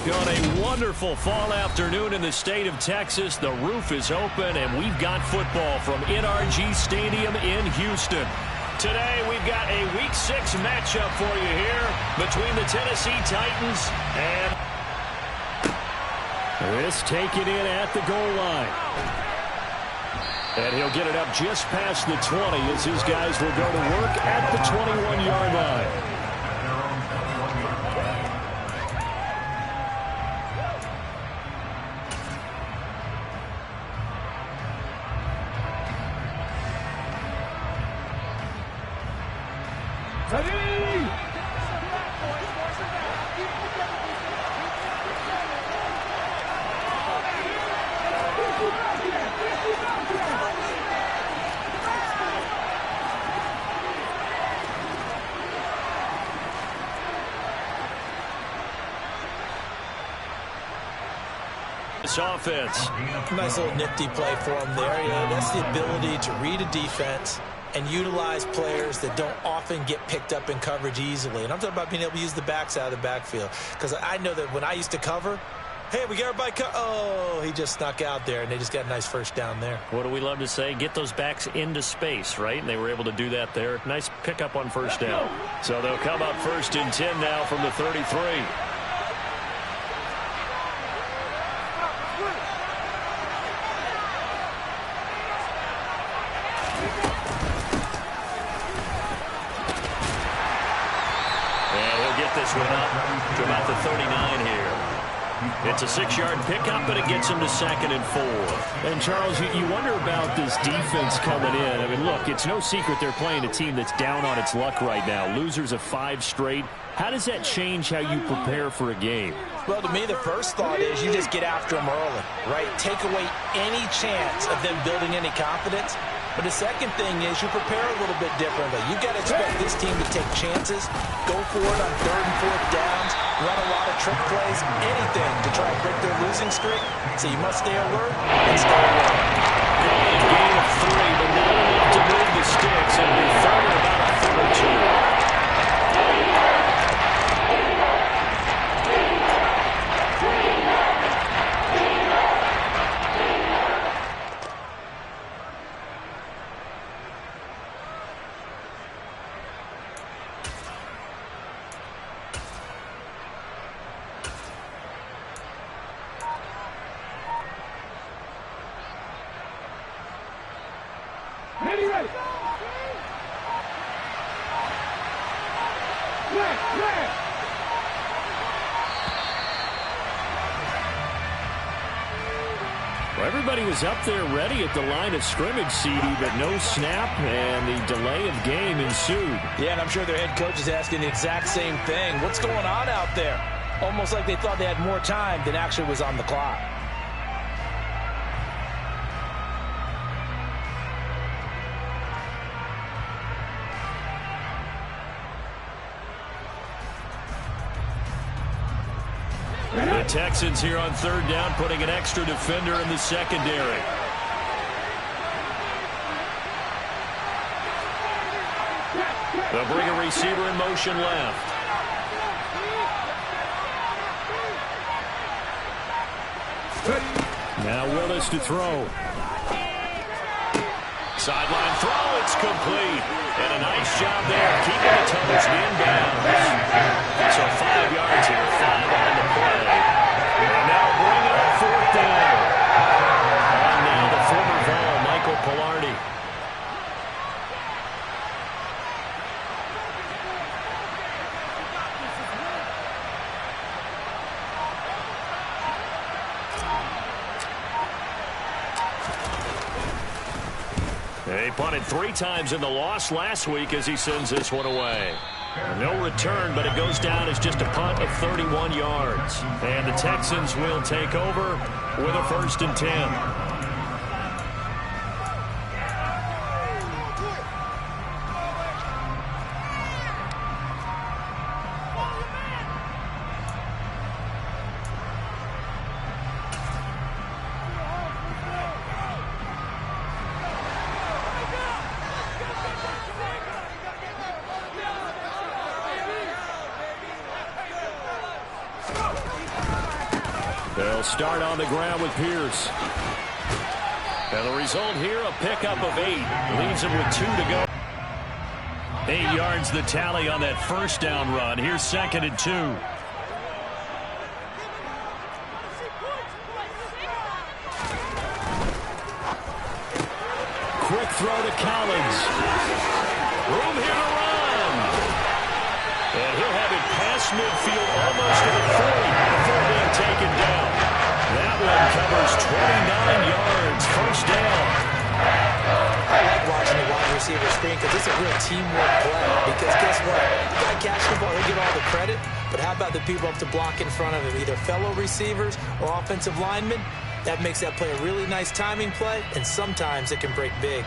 On a wonderful fall afternoon in the state of Texas, the roof is open, and we've got football from NRG Stadium in Houston. Today, we've got a Week 6 matchup for you here between the Tennessee Titans and this taken in at the goal line. And he'll get it up just past the 20 as his guys will go to work at the 21-yard line. This offense. Nice little nifty play for him there. You know, that's the ability to read a defense and utilize players that don't often get picked up in coverage easily. And I'm talking about being able to use the backs out of the backfield. Because I know that when I used to cover, hey, we got everybody oh, he just snuck out there, and they just got a nice first down there. What do we love to say? Get those backs into space, right? And they were able to do that there. Nice pickup on first down. So they'll come up 1st and 10 now from the 33. This one up to about the 39 here. It's a 6-yard pickup, but it gets him to 2nd and 4. And, Charles, you wonder about this defense coming in. I mean, look, it's no secret they're playing a team that's down on its luck right now. Losers of 5 straight. How does that change how you prepare for a game? Well, to me, the first thought is you just get after them early, right? Take away any chance of them building any confidence. But the second thing is you prepare a little bit differently. You've got to expect this team to take chances, go for it on 3rd and 4th downs, run a lot of trick plays, anything to try and break their losing streak. So you must stay alert and stay alert. Gain of 3, but not enough to move the sticks, and be third about a foot or two. Well, everybody was up there ready at the line of scrimmage, CD, but no snap, and the delay of game ensued. Yeah, and I'm sure their head coach is asking the exact same thing. What's going on out there? Almost like they thought they had more time than actually was on the clock. The Texans here on 3rd down, putting an extra defender in the secondary. They'll bring a receiver in motion left. Now Willis to throw. Sideline throw, it's complete. And a nice job there, keeping the toes inbounds. So 5 yards here, 5 on the play. And now bring it up 4th down. And now the former Vol, Michael Pilardi. He punted 3 times in the loss last week as he sends this one away. No return, but it goes down as just a punt of 31 yards. And the Texans will take over with a 1st and 10. They'll start on the ground with Pierce. And the result here, a pickup of 8. Leaves him with 2 to go. 8 yards the tally on that first down run. Here's 2nd and 2. Quick throw to Collins. Room here to run. And he'll have it past midfield almost to the 40 before being taken down. That one covers 29 yards. First down. I like watching the wide receiver screen because it's a real teamwork play. Because guess what? The guy catching the ball, he'll get all the credit. But how about the people up to block in front of him, either fellow receivers or offensive linemen? That makes that play a really nice timing play, and sometimes it can break big.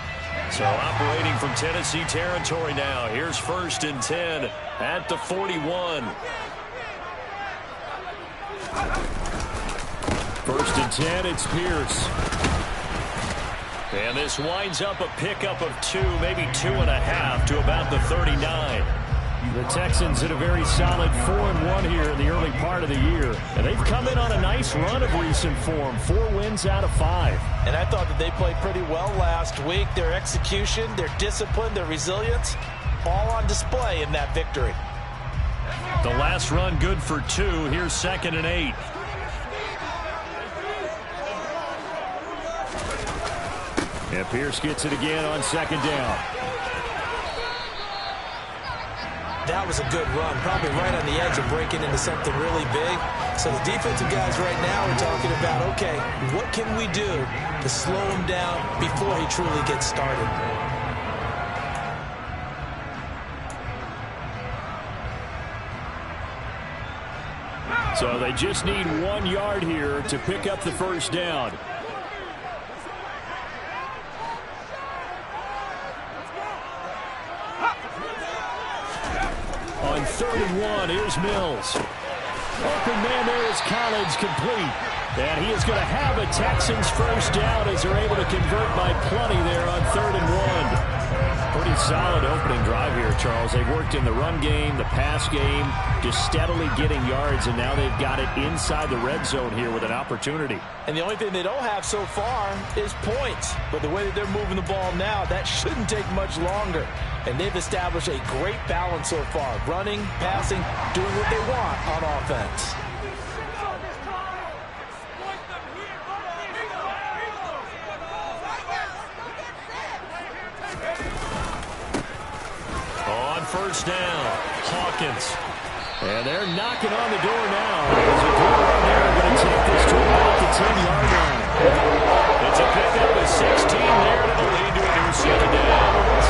So operating from Tennessee territory now. Here's 1st and 10 at the 41. 1st and 10, it's Pierce. And this winds up a pickup of 2, maybe 2.5 to about the 39. The Texans in a very solid 4-1 here in the early part of the year. And they've come in on a nice run of recent form. 4 wins out of 5. And I thought that they played pretty well last week. Their execution, their discipline, their resilience, all on display in that victory. The last run good for 2. Here's 2nd and 8. And Pierce gets it again on 2nd down. That was a good run, probably right on the edge of breaking into something really big. So the defensive guys right now are talking about, okay, what can we do to slow him down before he truly gets started? So they just need 1 yard here to pick up the first down. On 3rd and 1, here's Mills. Open man there is Collins, complete. And he is going to have a Texans first down as they're able to convert by plenty there on 3rd and 1. Pretty solid opening drive here, Charles. They've worked in the run game, the pass game, just steadily getting yards, and now they've got it inside the red zone here with an opportunity. And the only thing they don't have so far is points. But the way that they're moving the ball now, that shouldn't take much longer. And they've established a great balance so far. Running, passing, doing what they want on offense. On first down, Hawkins. And they're knocking on the door now. There's a good run there. Going to take this to about the 10-yard line. It's a pickup of 16 there to the lead to a new set of downs.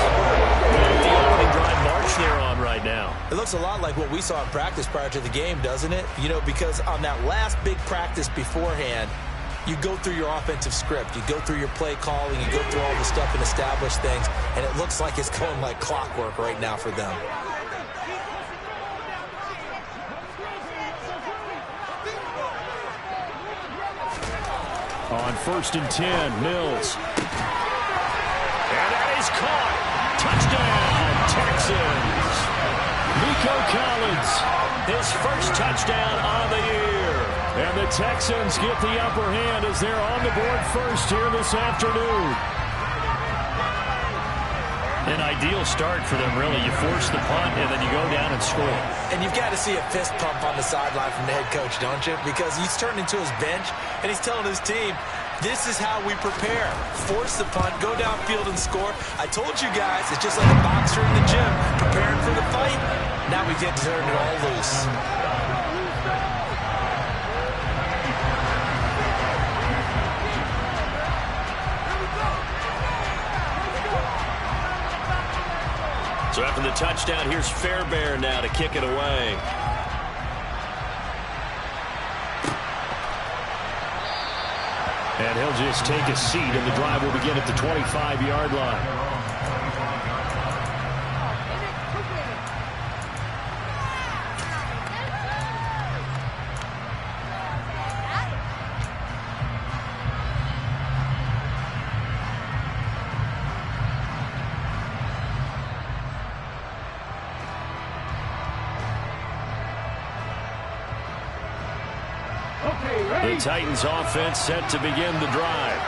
The opening drive march they're on right now. It looks a lot like what we saw in practice prior to the game, doesn't it? You know, because on that last big practice beforehand, you go through your offensive script. You go through your play calling. You go through all the stuff and establish things. And it looks like it's going like clockwork right now for them. On 1st and 10, Mills. And that is caught. Touchdown, Texans. Nico Collins, his first touchdown on the year. And the Texans get the upper hand as they're on the board first here this afternoon. An ideal start for them, really. You force the punt, and then you go down and score. And you've got to see a fist pump on the sideline from the head coach, don't you? Because he's turned into his bench, and he's telling his team, this is how we prepare. Force the punt, go downfield and score. I told you guys, it's just like a boxer in the gym preparing for the fight. Now we get to turn it all loose. So after the touchdown, here's Fairbairn now to kick it away. And he'll just take a seat, and the drive will begin at the 25-yard line. Okay, ready? The Titans offense set to begin the drive.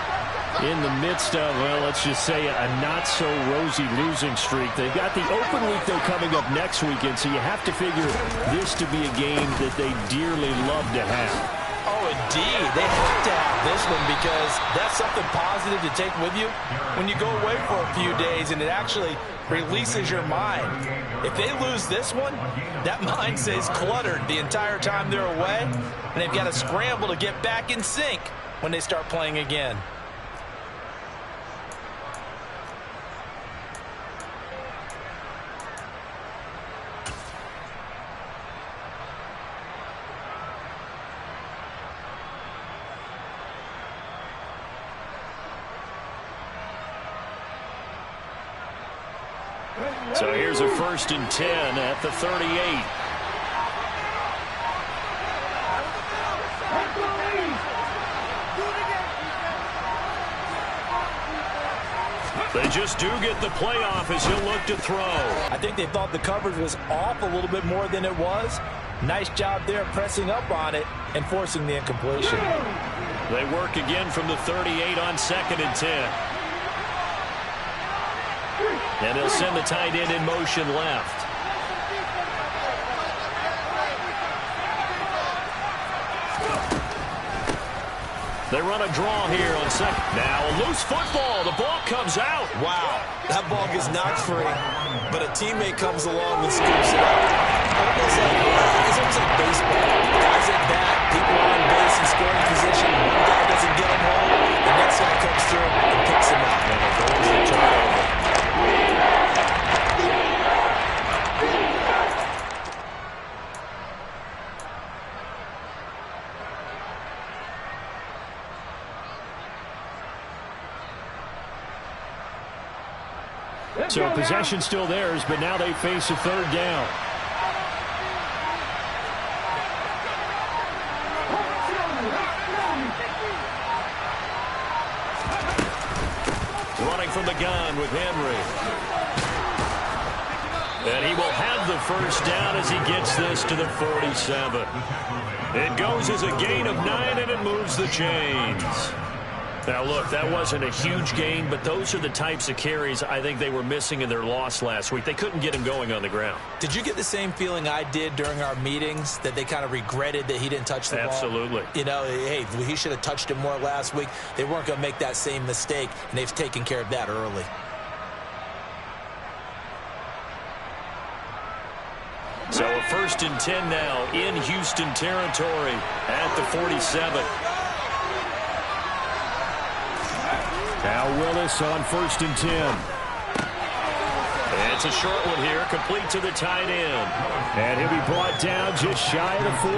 In the midst of, well, let's just say a not-so-rosy losing streak. They've got the open week, though, coming up next weekend, so you have to figure this to be a game that they dearly love to have. Oh, indeed. They have to have this one because that's something positive to take with you when you go away for a few days, and it actually releases your mind. If they lose this one, that mind stays cluttered the entire time they're away, and they've got to scramble to get back in sync when they start playing again. So here's a 1st and 10 at the 38. They just do get the playoff as he'll look to throw. I think they thought the coverage was off a little bit more than it was. Nice job there pressing up on it and forcing the incompletion. They work again from the 38 on 2nd and 10. And he'll send the tight end in motion left. They run a draw here on 2nd. Now a loose football. The ball comes out. Wow, that ball gets knocked free, but a teammate comes along and scoops it up. It's almost like baseball. Guys at bat, people are on base in scoring position. One guy doesn't get him home. The next guy comes through and picks him up. And it goes to turnover. So possession still theirs, but now they face a 3rd down. Running from the gun with Henry. And he will have the 1st down as he gets this to the 47. It goes as a gain of 9, and it moves the chains. Now, look, that wasn't a huge gain, but those are the types of carries I think they were missing in their loss last week. They couldn't get him going on the ground. Did you get the same feeling I did during our meetings, that they kind of regretted that he didn't touch the ball? Absolutely. You know, hey, he should have touched it more last week. They weren't going to make that same mistake, and they've taken care of that early. So a 1st and 10 now in Houston territory at the 47. Now Willis on 1st and 10. It's a short one here, complete to the tight end. And he'll be brought down just shy of the 40.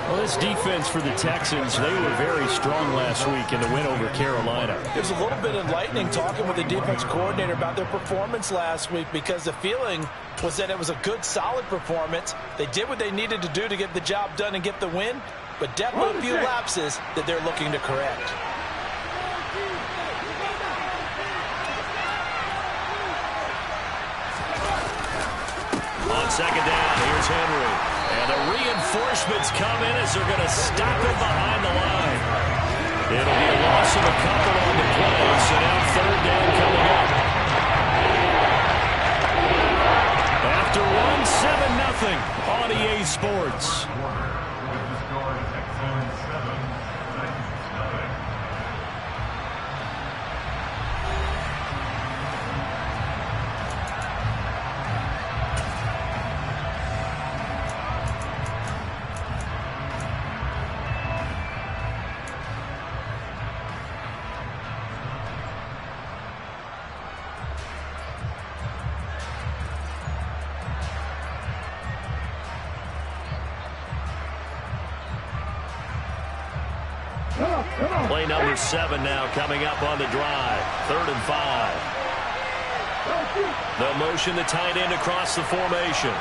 Well, this defense for the Texans, they were very strong last week in the win over Carolina. It was a little bit enlightening talking with the defense coordinator about their performance last week, because the feeling was that it was a good, solid performance. They did what they needed to do to get the job done and get the win, but definitely a few lapses that they're looking to correct. On 2nd down, here's Henry. And the reinforcements come in as they're going to stop him behind the line. It'll be a loss of a couple on the play, so now 3rd down coming up. After 1-7-0 on EA Sports. Play number 7 now coming up on the drive. 3rd and 5. They'll motion the tight end across the formation.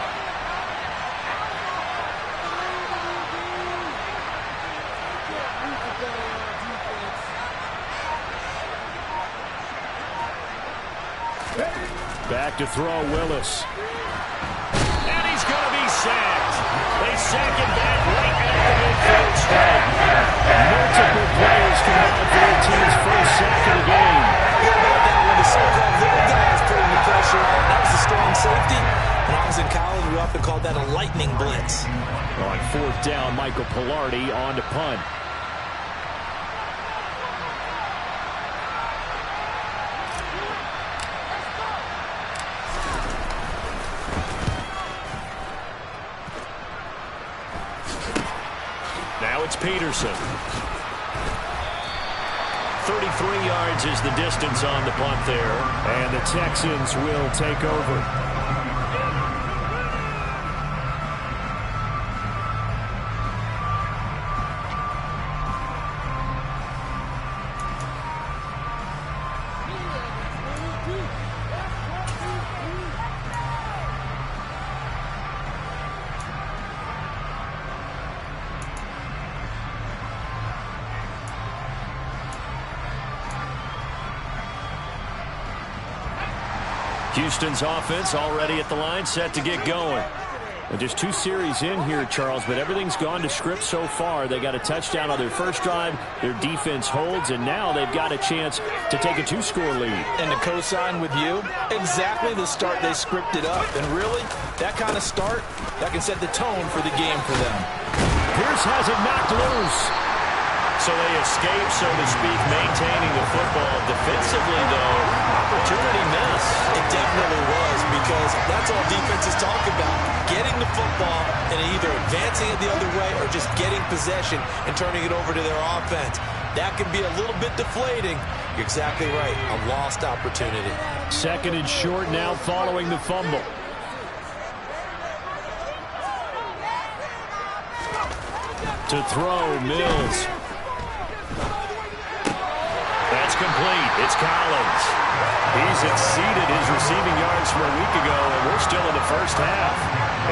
Back to throw, Willis. And he's going to be sacked. They sack him back right at the midfield stripe. Multiple players combined for their team's first sack of the game. How about that one? The so-called little guys putting the pressure on. That was a strong safety. When I was in college, we often called that a lightning blitz. On fourth down, Michael Pilardi on to punt. Now it's Peterson. 33 yards is the distance on the punt there. And the Texans will take over. Houston's offense already at the line, set to get going. And just 2 series in here, Charles, but everything's gone to script so far. They got a touchdown on their first drive. Their defense holds, and now they've got a chance to take a 2-score lead. And to co-sign with you, exactly the start they scripted up. And really, that kind of start, that can set the tone for the game for them. Pierce has it knocked loose. So they escape, so to speak, maintaining the football. Defensively, though, opportunity miss. It definitely was, because that's all defenses talk about. Getting the football and either advancing it the other way or just getting possession and turning it over to their offense. That can be a little bit deflating. You're exactly right. A lost opportunity. Second and short now following the fumble. To throw, Mills. That's complete. It's Collins. He's exceeded his receiving yards from a week ago, and we're still in the first half.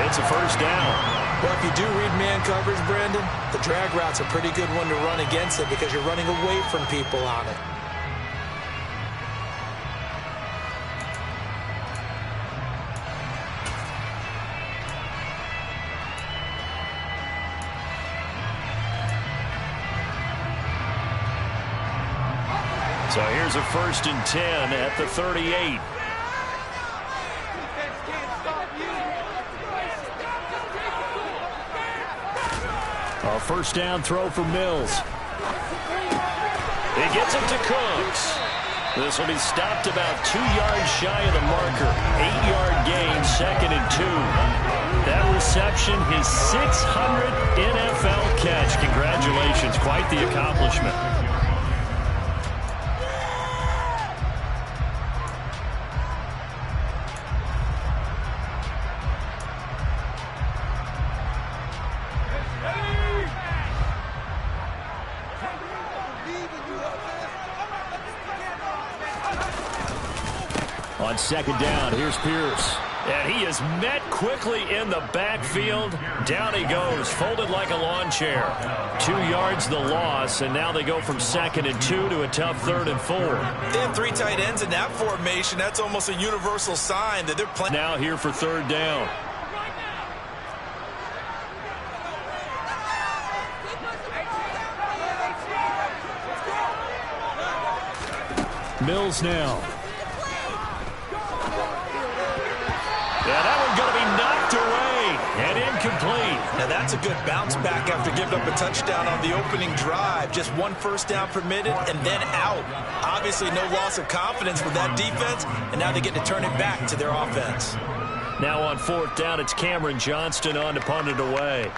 It's a first down. Well, if you do read man coverage, Brandon, the drag route's a pretty good one to run against it because you're running away from people on it. So here's a 1st and 10 at the 38. A first down throw for Mills. He gets it to Cooks. This will be stopped about 2 yards shy of the marker. 8-yard gain, 2nd and 2. That reception, his 600th NFL catch. Congratulations, quite the accomplishment. On 2nd down, here's Pierce. And he is met quickly in the backfield. Down he goes, folded like a lawn chair. 2 yards the loss, and now they go from 2nd and 2 to a tough 3rd and 4. They have 3 tight ends in that formation. That's almost a universal sign that they're playing. Now here for 3rd down. Mills now. Yeah, that one's going to be knocked away and incomplete. Now that's a good bounce back after giving up a touchdown on the opening drive. Just 1 first down permitted and then out. Obviously no loss of confidence with that defense, and now they get to turn it back to their offense. Now on 4th down, it's Cameron Johnston on to punt it away.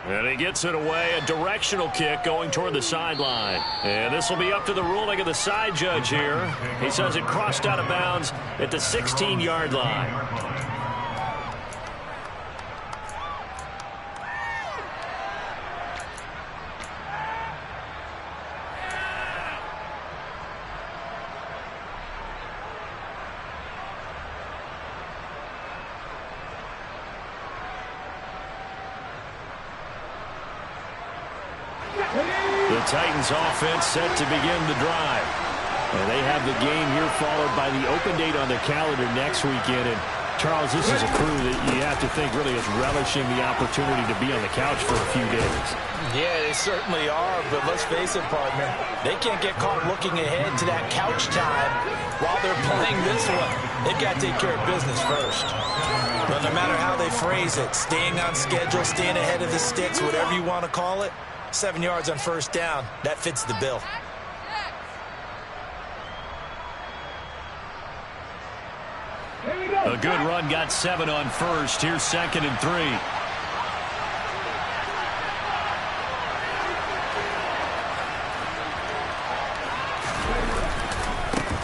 And he gets it away, a directional kick going toward the sideline. And this will be up to the ruling of the side judge here. He says it crossed out of bounds at the 16-yard line. The Titans offense set to begin the drive. And they have the game here followed by the open date on their calendar next weekend. And Charles, this is a crew that you have to think really is relishing the opportunity to be on the couch for a few days. Yeah, they certainly are, but let's face it, partner. They can't get caught looking ahead to that couch time while they're playing this one. They've got to take care of business first. But no matter how they phrase it, staying on schedule, staying ahead of the sticks, whatever you want to call it, 7 yards on first down, that fits the bill. A good run got 7 on first. Here's 2nd and 3.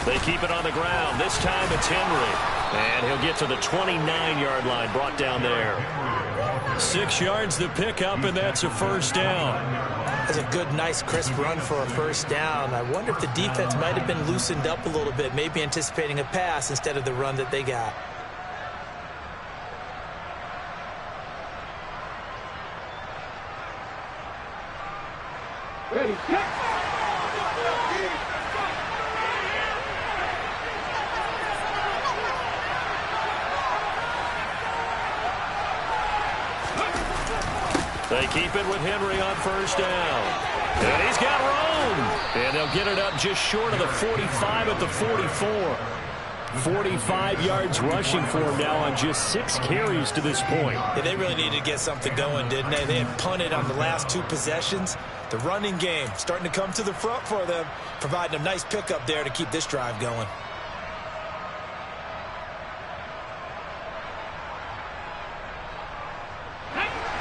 They keep it on the ground. This time it's Henry. And he'll get to the 29-yard line, brought down there. 6 yards the pickup, and that's a first down. That's a good, nice, crisp run for a first down. I wonder if the defense might have been loosened up a little bit, maybe anticipating a pass instead of the run that they got. Ready, set. They keep it with Henry on first down. And he's got room. And they'll get it up just short of the 45 at the 44. 45 yards rushing for him now on just 6 carries to this point. Yeah, they really needed to get something going, didn't they? They had punted on the last 2 possessions. The running game starting to come to the front for them, providing a nice pickup there to keep this drive going.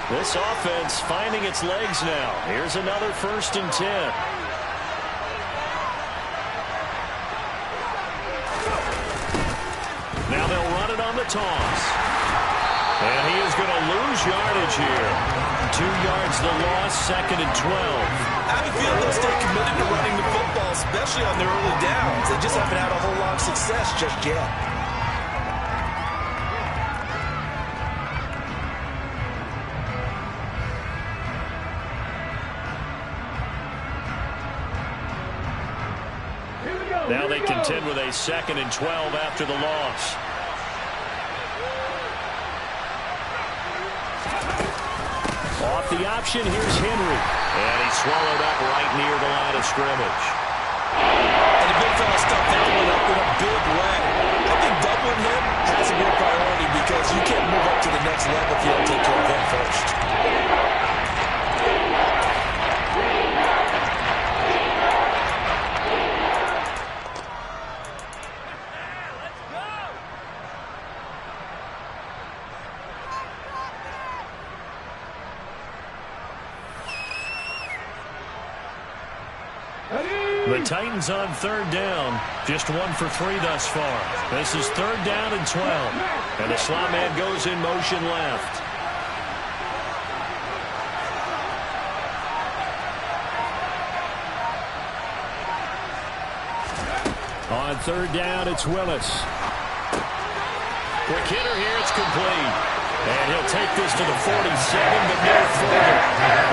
This offense finding its legs now. Here's another 1st and 10. Now they'll run it on the toss. And he is going to lose yardage here. 2 yards the loss, 2nd and 12. I have a feeling they'll stay committed to running the football, especially on their early downs. They just haven't had a whole lot of success just yet. Now they contend with a 2nd and 12 after the loss. Off the option, here's Henry. And he's swallowed up right near the line of scrimmage. And the big fella stuffed that one up in a big way. I think doubling him has to be a priority because you can't move up to the next level if you don't take care of him first. The Titans on 3rd down. Just 1 for 3 thus far. This is 3rd down and 12. And the slot man goes in motion left. On 3rd down, it's Willis. Quick hitter here, it's complete. And he'll take this to the 47, but no further.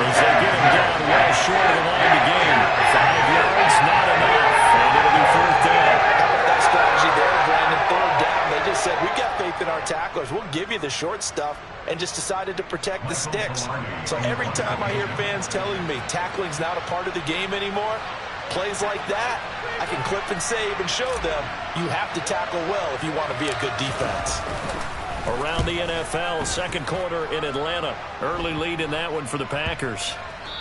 As they get him down well short of the line to gain. 5 yards, not enough. And it'll be 4th down. How about that strategy there, Brandon? 3rd down. They just said, we've got faith in our tacklers. We'll give you the short stuff, and just decided to protect the sticks. So every time I hear fans telling me tackling's not a part of the game anymore, plays like that, I can clip and save and show them you have to tackle well if you want to be a good defense. Around the NFL, 2nd quarter in Atlanta. Early lead in that one for the Packers.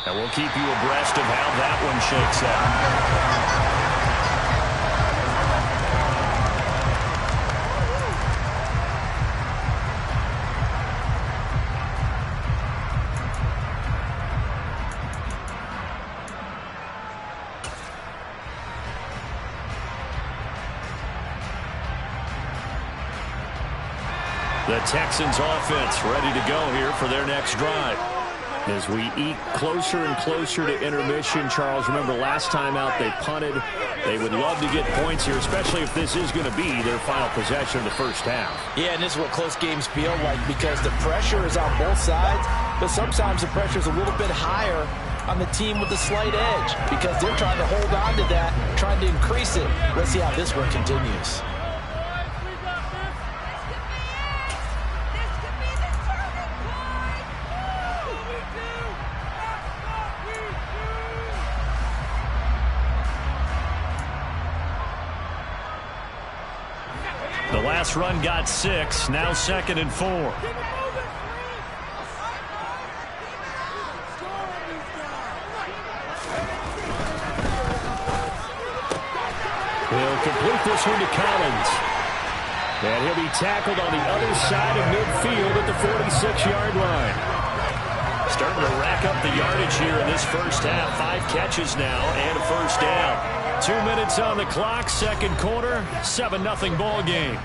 And we'll keep you abreast of how that one shakes out. The Texans offense ready to go here for their next drive. As we eke closer and closer to intermission, Charles, remember last time out they punted. They would love to get points here, especially if this is going to be their final possession of the first half. Yeah, and this is what close games feel like because the pressure is on both sides, but sometimes the pressure is a little bit higher on the team with the slight edge because they're trying to hold on to that, trying to increase it. Let's see how this one continues. The last run got 6, now 2nd and 4. He'll complete this one to Collins. And he'll be tackled on the other side of midfield at the 46-yard line. Starting to rack up the yardage here in this first half. 5 catches now and a first down. 2 minutes on the clock, second quarter, 7-0 ball game.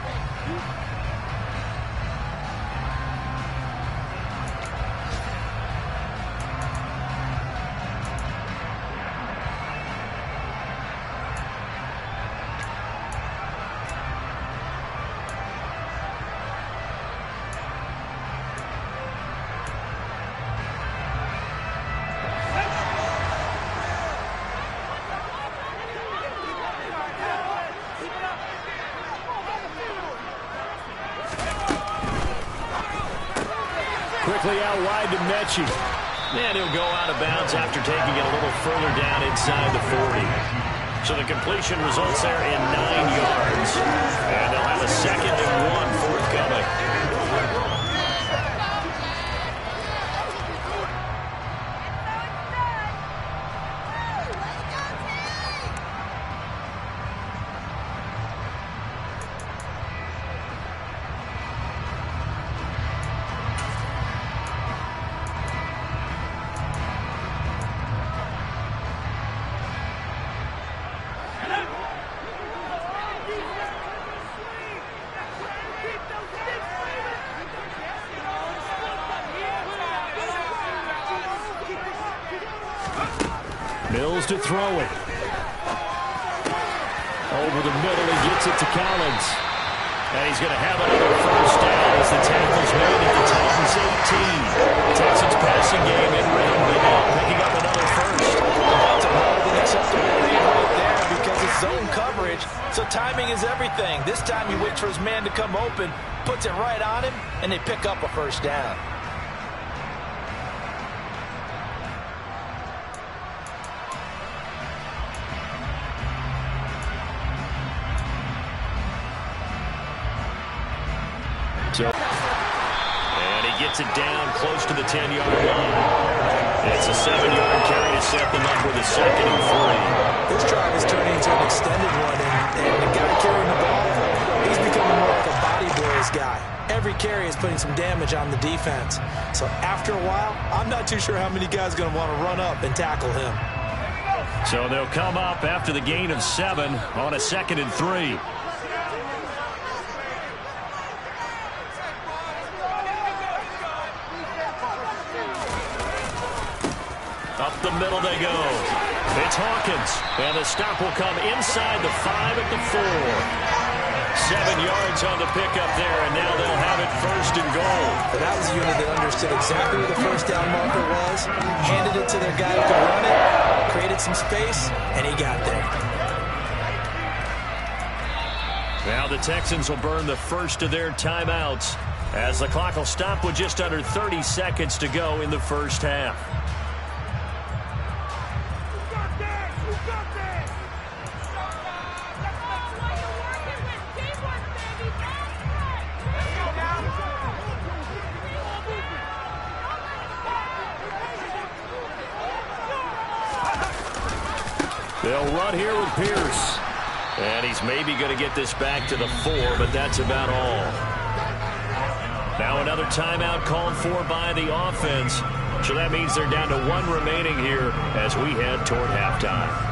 Quickly out wide to Mechie. And he'll go out of bounds after taking it a little further down inside the 40. So the completion results there in 9 yards. And they'll have a 2nd and 1 forthcoming. Mills to throw it. Over the middle, he gets it to Collins. And he's going to have another first down as the tackle's made at the Titans 18. Texans passing game in rhythm now, picking up another first. That's a more than acceptable read right there because it's zone coverage, so timing is everything. This time he waits for his man to come open, puts it right on him, and they pick up a first down. And he gets it down close to the 10-yard line. It's a 7-yard carry to set them up with a 2nd and 3. This drive is turning into an extended one, and the guy carrying the ball, he's becoming more like a body boys guy. Every carry is putting some damage on the defense. So after a while, I'm not too sure how many guys are going to want to run up and tackle him. So they'll come up after the gain of 7 on a 2nd and 3. Up the middle they go. It's Hawkins. And the stop will come inside the 5 at the 4. 7 yards on the pickup there, and now they'll have it 1st and goal. But that was a unit that understood exactly where the first down marker was, handed it to their guy who could run it, created some space, and he got there. Now the Texans will burn the first of their timeouts as the clock will stop with just under 30 seconds to go in the first half. They'll run here with Pierce. And he's maybe going to get this back to the 4, but that's about all. Now another timeout called for by the offense. So that means they're down to 1 remaining here as we head toward halftime.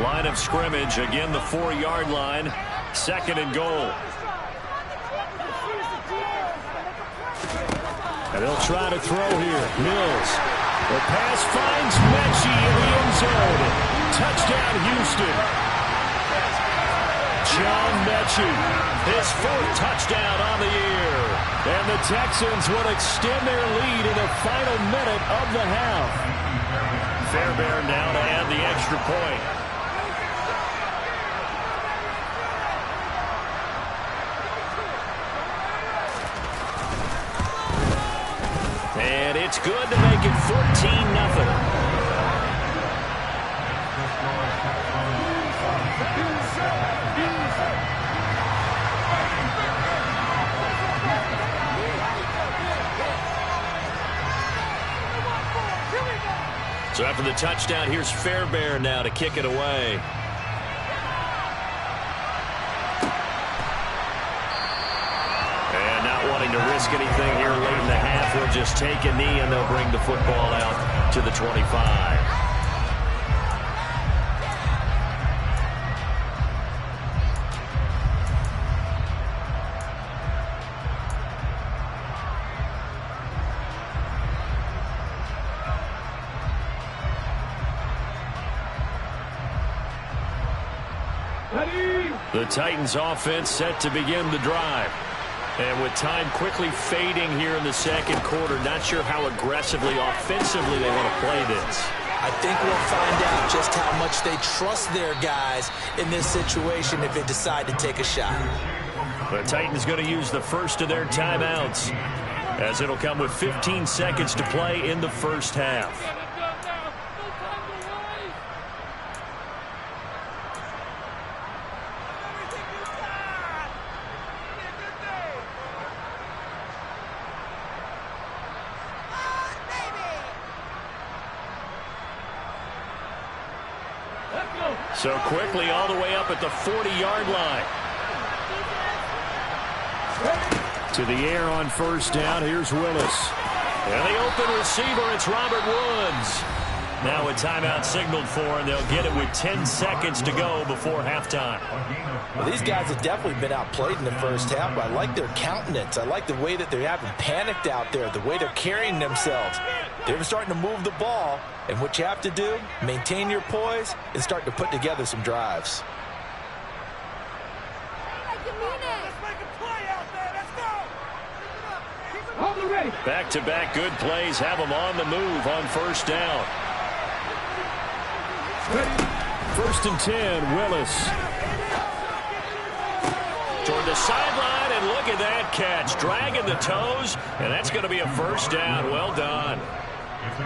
Line of scrimmage, again the 4-yard line, 2nd and goal. And they'll try to throw here. Mills. The pass finds Mechie in the end zone. Touchdown, Houston. John Mechie, his 4th touchdown on the year. And the Texans will extend their lead in the final minute of the half. Fairbairn now to add the extra point. And it's good to make it 14-0. So after the touchdown, here's Fairbairn now to kick it away. And not wanting to risk anything here late in the half, he'll just take a knee and they'll bring the football out to the 25. The Titans offense set to begin the drive. And with time quickly fading here in the second quarter, not sure how aggressively, offensively they want to play this. I think we'll find out just how much they trust their guys in this situation if they decide to take a shot. The Titans going to use the first of their timeouts, as it'll come with 15 seconds to play in the first half. So quickly all the way up at the 40-yard line. To the air on first down. Here's Willis. And the open receiver, it's Robert Woods. Now a timeout signaled for, and they'll get it with 10 seconds to go before halftime. Well, these guys have definitely been outplayed in the first half, but I like their countenance. I like the way that they haven't panicked out there, the way they're carrying themselves. They're starting to move the ball, and what you have to do, maintain your poise and start to put together some drives. Back-to-back good plays have them on the move on first down. First and 10, Willis. Toward the sideline, and look at that catch. Dragging the toes, and that's going to be a first down. Well done.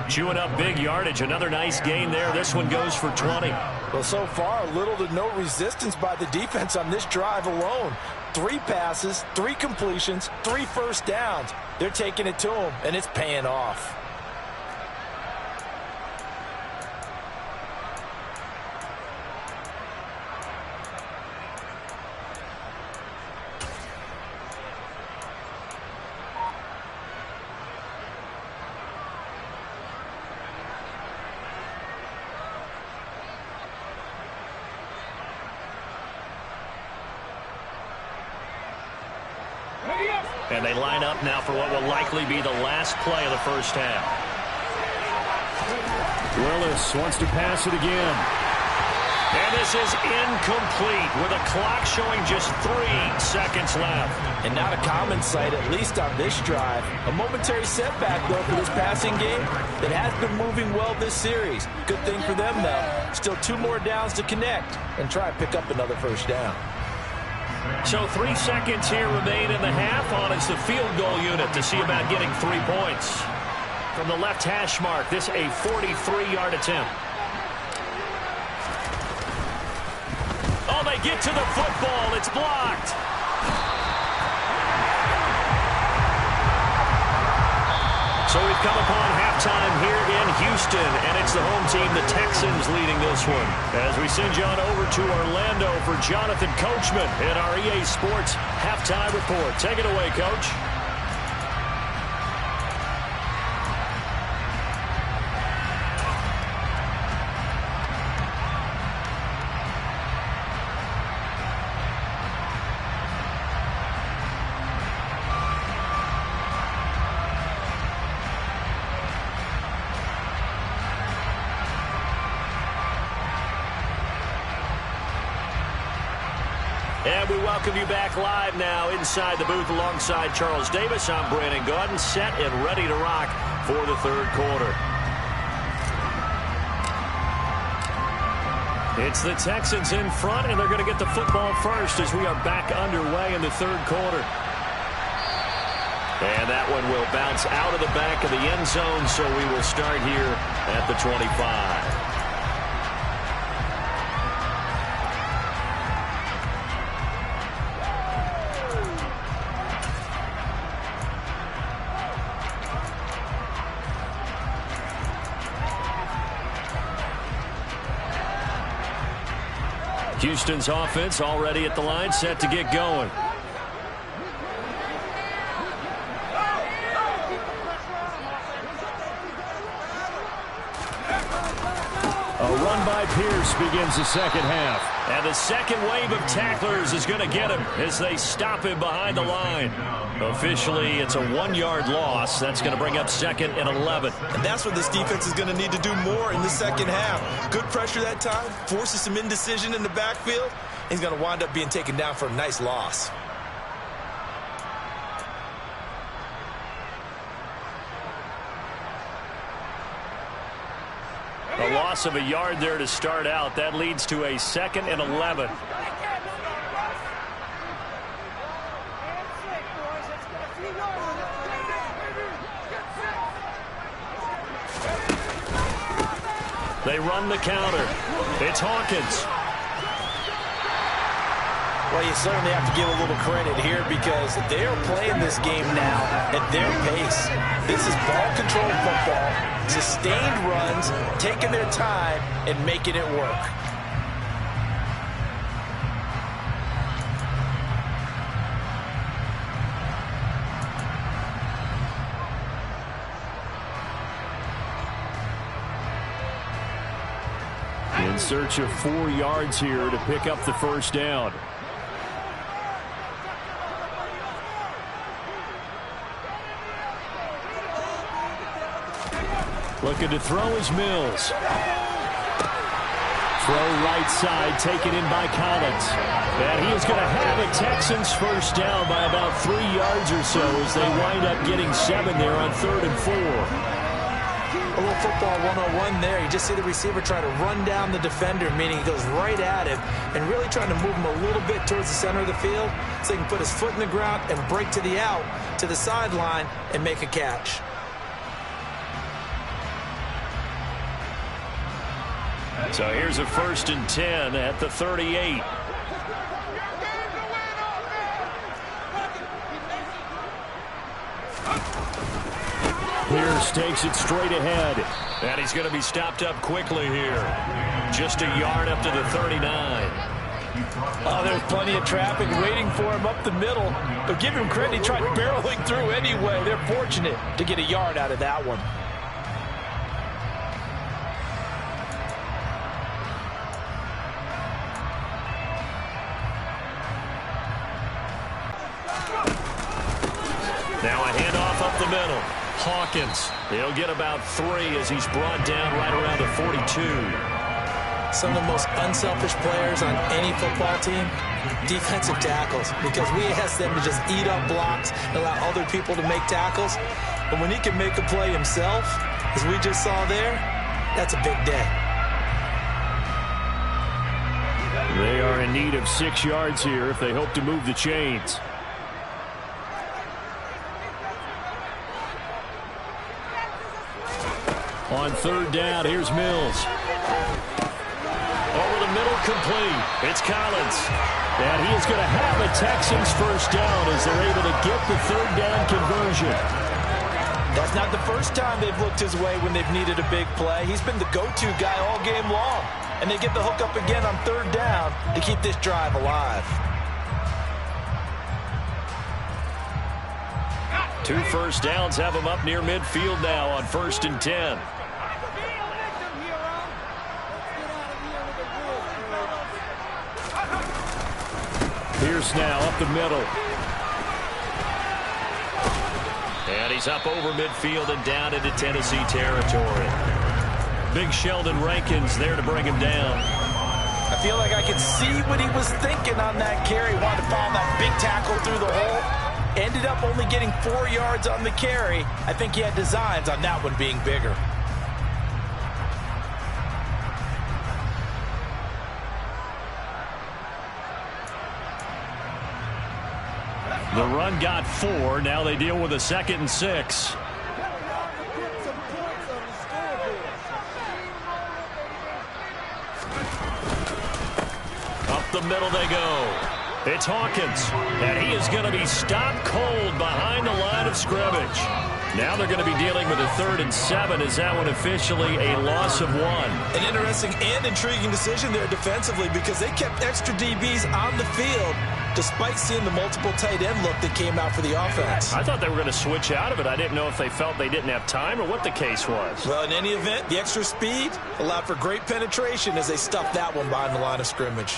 Chewing up big yardage. Another nice gain there. This one goes for 20. Well, so far, little to no resistance by the defense on this drive alone. 3 passes, 3 completions, 3 first downs. They're taking it to them, and it's paying off. And they line up now for what will likely be the last play of the first half. Willis wants to pass it again. And this is incomplete with a clock showing just 3 seconds left. And not a common sight, at least on this drive. A momentary setback, though, for this passing game that has been moving well this series. Good thing for them, though. Still 2 more downs to connect and try to pick up another first down. So 3 seconds here remain in the half. On it's the field goal unit to see about getting 3 points. From the left hash mark, this a 43-yard attempt. Oh, they get to the football. It's blocked. So we've come upon halftime here in Houston, and it's the home team, the Texans, leading this one. As we send you on over to Orlando for Jonathan Coachman in our EA Sports Halftime Report. Take it away, Coach. And we welcome you back live now inside the booth alongside Charles Davis. I'm Brandon Gaudin, set and ready to rock for the third quarter. It's the Texans in front, and they're going to get the football first as we are back underway in the third quarter. And that one will bounce out of the back of the end zone, so we will start here at the 25. Houston's offense already at the line, set to get going. A run by Pierce begins the second half. And the second wave of tacklers is going to get him as they stop him behind the line. Officially, it's a 1-yard loss. That's going to bring up 2nd and 11. And that's what this defense is going to need to do more in the second half. Good pressure that time, forces some indecision in the backfield. He's going to wind up being taken down for a nice loss. A loss of a yard there to start out. That leads to a 2nd and 11. They run the counter. It's Hawkins. Well, you certainly have to give a little credit here because they're playing this game now at their pace. This is ball-control football, sustained runs, taking their time, and making it work. In search of 4 yards here to pick up the first down. Looking to throw is Mills. Throw right side, taken in by Collins. And he is going to have a Texans first down by about 3 yards or so as they wind up getting 7 there on 3rd and 4. A little football 101 there. You just see the receiver try to run down the defender, meaning he goes right at him and really trying to move him a little bit towards the center of the field so he can put his foot in the ground and break to the out, to the sideline, and make a catch. So here's a 1st and 10 at the 38. Pierce takes it straight ahead. And he's going to be stopped up quickly here. Just a yard up to the 39. Oh, there's plenty of traffic waiting for him up the middle. But give him credit, he tried barreling through anyway. They're fortunate to get a yard out of that one. Now a handoff up the middle. Hawkins. He'll get about 3 as he's brought down right around the 42. Some of the most unselfish players on any football team, defensive tackles, because we ask them to just eat up blocks and allow other people to make tackles. But when he can make a play himself, as we just saw there, that's a big day. They are in need of 6 yards here if they hope to move the chains. On 3rd down, here's Mills. Over the middle, complete. It's Collins. And he is going to have a Texans first down as they're able to get the 3rd down conversion. That's not the first time they've looked his way when they've needed a big play. He's been the go-to guy all game long. And they get the hook up again on 3rd down to keep this drive alive. 2 first downs have him up near midfield now on 1st and 10. Pierce now up the middle. And he's up over midfield and down into Tennessee territory. Big Sheldon Rankins there to bring him down. I feel like I can see what he was thinking on that carry. Wanted to follow that big tackle through the hole. Ended up only getting 4 yards on the carry. I think he had designs on that one being bigger. The run got 4. Now they deal with a 2nd and 6. Up the middle they go. It's Hawkins, and he is going to be stopped cold behind the line of scrimmage. Now they're going to be dealing with a 3rd and 7. Is that one officially a loss of 1? An interesting and intriguing decision there defensively because they kept extra DBs on the field despite seeing the multiple tight end look that came out for the offense. I thought they were going to switch out of it. I didn't know if they felt they didn't have time or what the case was. Well, in any event, the extra speed allowed for great penetration as they stuffed that one behind the line of scrimmage.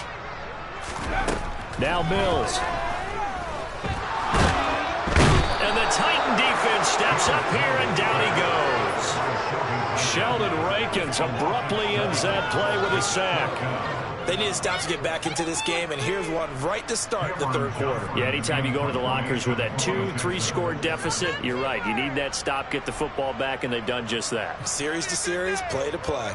Now Mills. And the Titan defense steps up here, and down he goes. Sheldon Rankins abruptly ends that play with a sack. They need to stop to get back into this game, and here's one right to start the 3rd quarter. Yeah, anytime you go into the lockers with that 2-3 score deficit, you're right. You need that stop, get the football back, and they've done just that. Series to series, play to play.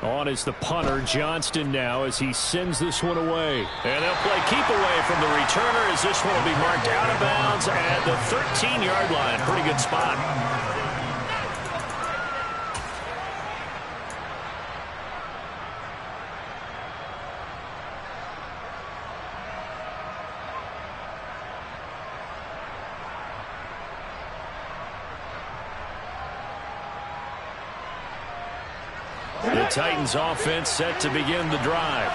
On is the punter, Johnston, now as he sends this one away. And they'll play keep away from the returner as this one will be marked out of bounds at the 13-yard line. Pretty good spot. The Titans offense set to begin the drive.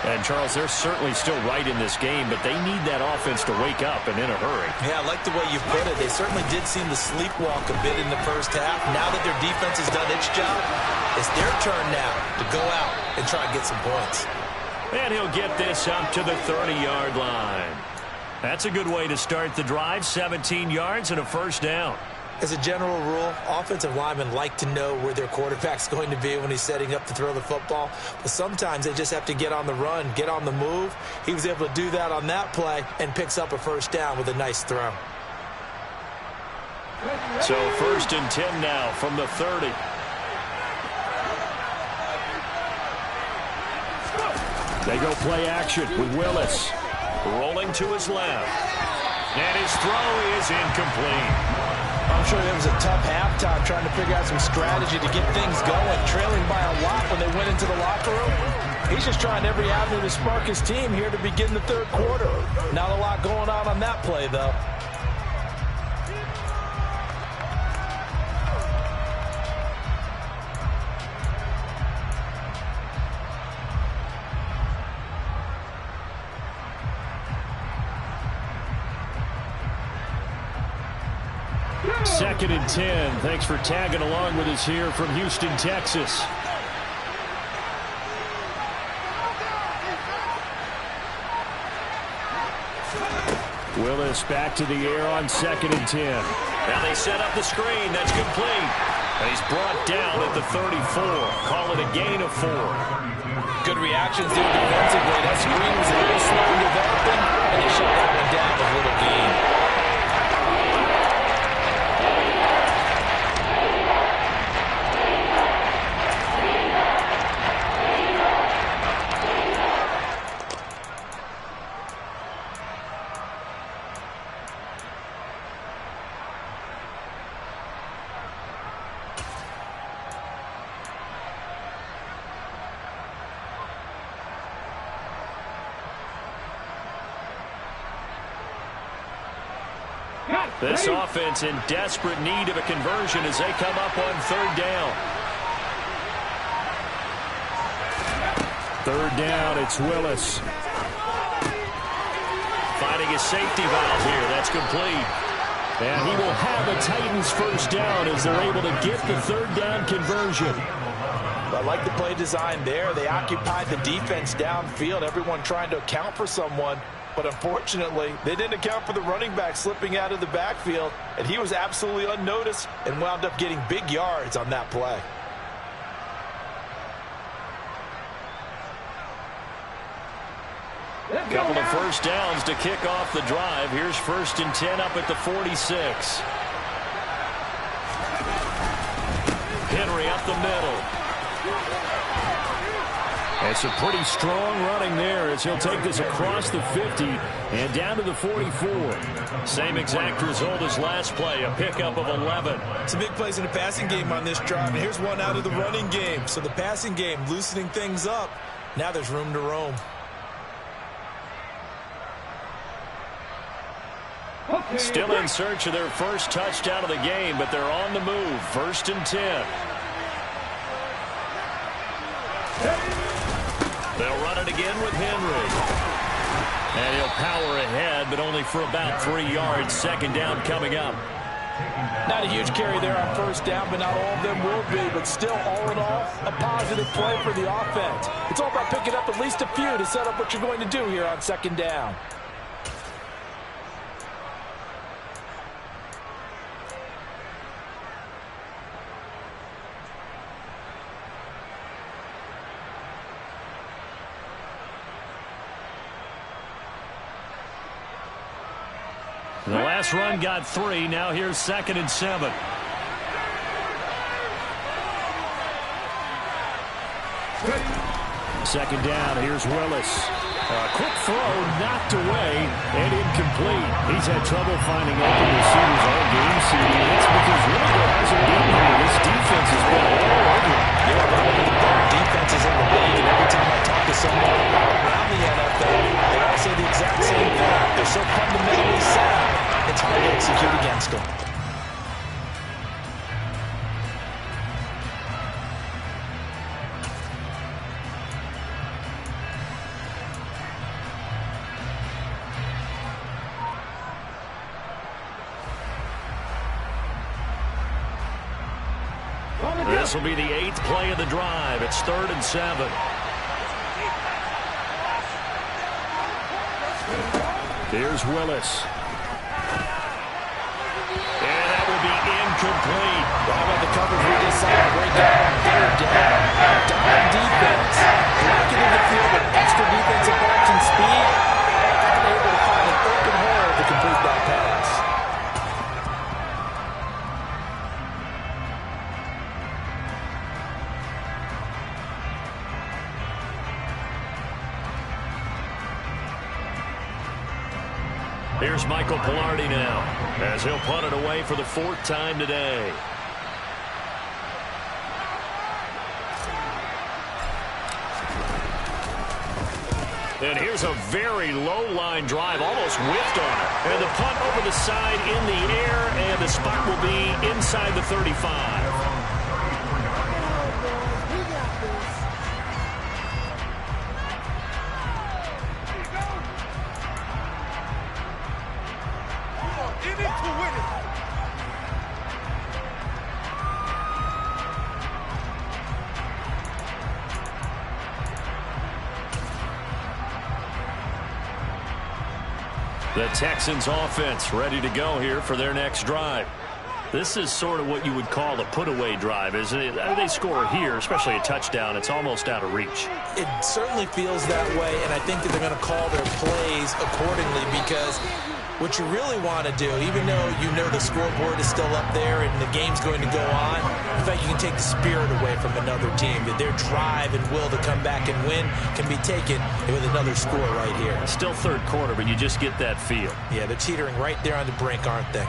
And, Charles, they're certainly still right in this game, but they need that offense to wake up and in a hurry. Yeah, I like the way you put it. They certainly did seem to sleepwalk a bit in the first half. Now that their defense has done its job, it's their turn now to go out and try and get some points. And he'll get this up to the 30-yard line. That's a good way to start the drive, 17 yards and a first down. As a general rule, offensive linemen like to know where their quarterback's going to be when he's setting up to throw the football. But sometimes they just have to get on the run, get on the move. He was able to do that on that play and picks up a first down with a nice throw. So 1st and 10 now from the 30. They go play action with Willis. Rolling to his left. And his throw is incomplete. I'm sure it was a tough halftime trying to figure out some strategy to get things going, trailing by a lot when they went into the locker room. He's just trying every avenue to spark his team here to begin the 3rd quarter. Not a lot going on that play, though. Second and 10. Thanks for tagging along with us here from Houston, Texas. Willis back to the air on 2nd and 10. Now they set up the screen. That's complete. And he's brought down at the 34. Call it a gain of 4. Good reactions there defensively. That screen was a little slow developing, and they shut that one down with a little gain. This offense in desperate need of a conversion as they come up on 3rd down. 3rd down, it's Willis. Finding a safety valve here. That's complete. And he will have a Titans first down as they're able to get the 3rd down conversion. I like the play design there. They occupied the defense downfield, everyone trying to account for someone. But unfortunately, they didn't account for the running back slipping out of the backfield, and he was absolutely unnoticed and wound up getting big yards on that play. Couple of first downs to kick off the drive. Here's 1st and 10 up at the 46. Henry up the middle. It's a pretty strong running there as he'll take this across the 50 and down to the 44. Same exact result as last play, a pickup of 11. Some big plays in the passing game on this drive, and here's one out of the running game. So the passing game loosening things up. Now there's room to roam. Still in search of their first touchdown of the game, but they're on the move. 1st and 10. They'll run it again with Henry. And he'll power ahead, but only for about 3 yards. 2nd down coming up. Not a huge carry there on 1st down, but not all of them will be. But still, all in all, a positive play for the offense. It's all about picking up at least a few to set up what you're going to do here on 2nd down. The last run got 3. Now here's 2nd and 7. Second down. Here's Willis. A quick throw knocked away and incomplete. He's had trouble finding open receivers all game, CD. That's because really there hasn't been here. This defense has been all over. Yeah, a lot of the better defenses in the league, and every time I talk to someone around the NFL, they all say the exact same thing. They're so fundamentally sound, it's hard to execute against them. This will be the 8th play of the drive. It's 3rd and 7. Here's Willis. And that will be incomplete. How about the coverage we just saw? Break down on 3rd down. Down defense. Blocking in the field with extra defensive action speed. Able to find an open hole to complete that pass. Here's Michael Pilardi now as he'll punt it away for the 4th time today. And here's a very low-line drive, almost whiffed on it. And the punt over the side in the air, and the spot will be inside the 35. The Texans offense ready to go here for their next drive. This is sort of what you would call a put-away drive, isn't it? They score here, especially a touchdown. It's almost out of reach. It certainly feels that way, and I think that they're going to call their plays accordingly because what you really want to do, even though you know the scoreboard is still up there and the game's going to go on, in fact, you can take the spirit away from another team. That their drive and will to come back and win can be taken with another score right here. Still 3rd quarter, but you just get that feel. Yeah, they're teetering right there on the brink, aren't they?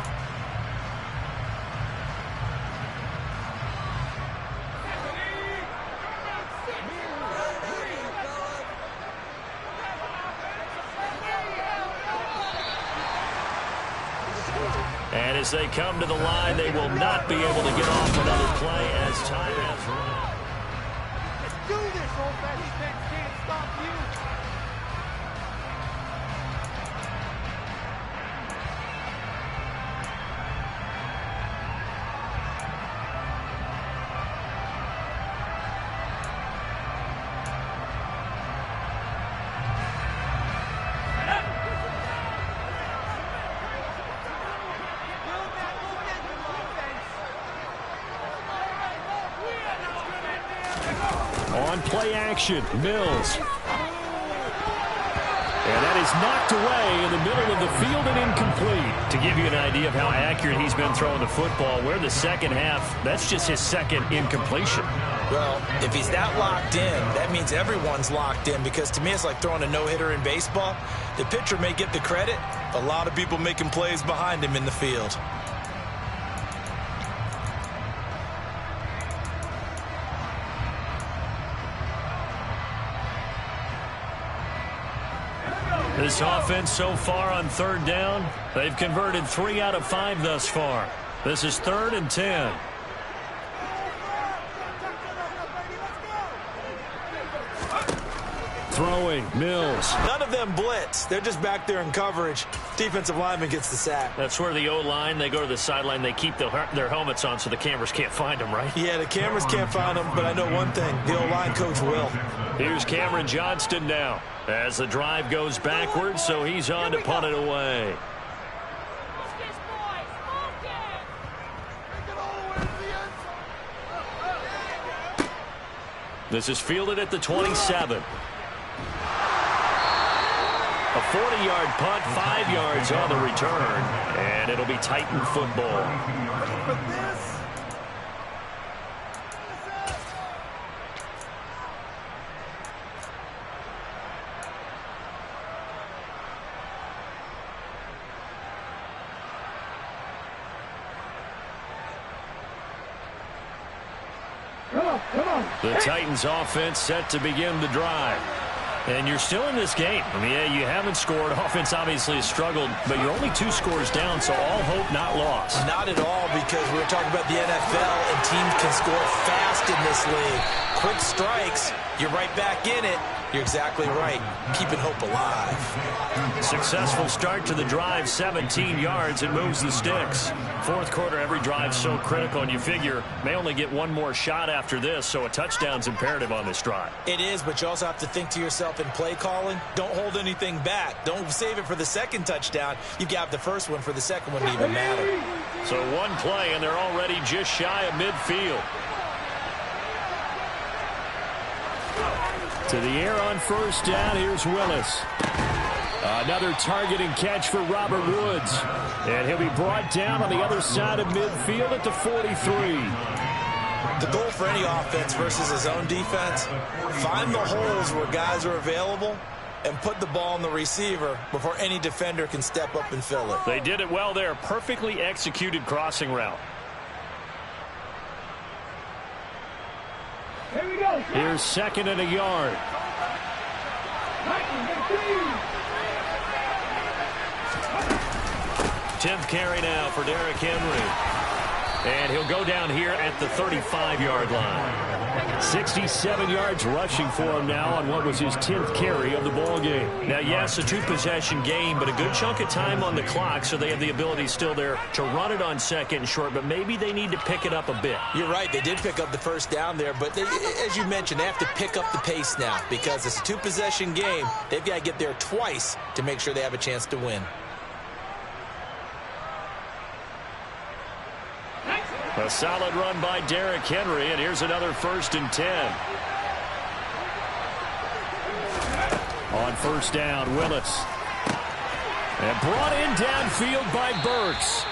And as they come to the line, they will not be able to get off another play as time has run. Let's do this, old-fashioned defense can't stop you. On play action, Mills. And that is knocked away in the middle of the field and incomplete. To give you an idea of how accurate he's been throwing the football, we're the second half. That's just his second incompletion. Well, if he's that locked in, that means everyone's locked in, because to me it's like throwing a no-hitter in baseball. The pitcher may get the credit, a lot of people making plays behind him in the field. This offense so far on third down, they've converted 3 out of 5 thus far. This is 3rd and 10. Throwing, Mills. None of them blitz. They're just back there in coverage. Defensive lineman gets the sack. That's where the O-line, they go to the sideline, they keep their helmets on so the cameras can't find them, right? Yeah, the cameras can't find them, but I know one thing. The O-line coach will. Here's Cameron Johnston now as the drive goes backwards, so he's on to punt it away. This is fielded at the 27. A 40-yard punt, 5 yards on the return, and it'll be Titan football. The Titans offense set to begin the drive. And you're still in this game. I mean, yeah, you haven't scored. Offense obviously has struggled, but you're only 2 scores down, so all hope not lost. Not at all, because we're talking about the NFL, and teams can score fast in this league. Quick strikes, you're right back in it. You're exactly right. Keeping hope alive. Successful start to the drive, 17 yards, and moves the sticks. Fourth quarter, every drive so critical, and you figure may only get one more shot after this, so a touchdown's imperative on this drive. It is, but you also have to think to yourself in play calling, don't hold anything back. Don't save it for the second touchdown. You got the first one for the second one to even matter. So one play, and they're already just shy of midfield. To the air on first down, here's Willis. Another target and catch for Robert Woods. And he'll be brought down on the other side of midfield at the 43. The goal for any offense versus his own defense, find the holes where guys are available and put the ball on the receiver before any defender can step up and fill it. They did it well there. Perfectly executed crossing route. Here we go. Here's 2nd and a yard. 10th carry now for Derrick Henry. And he'll go down here at the 35-yard line. 67 yards rushing for him now on what was his 10th carry of the ball game. Now, yes, a 2-possession game, but a good chunk of time on the clock, so they have the ability still there to run it on 2nd and short, but maybe they need to pick it up a bit. You're right. They did pick up the first down there, but they, as you mentioned, they have to pick up the pace now because it's a 2-possession game. They've got to get there twice to make sure they have a chance to win. A solid run by Derrick Henry, and here's another 1st and 10. On first down, Willis. And brought in downfield by Burks.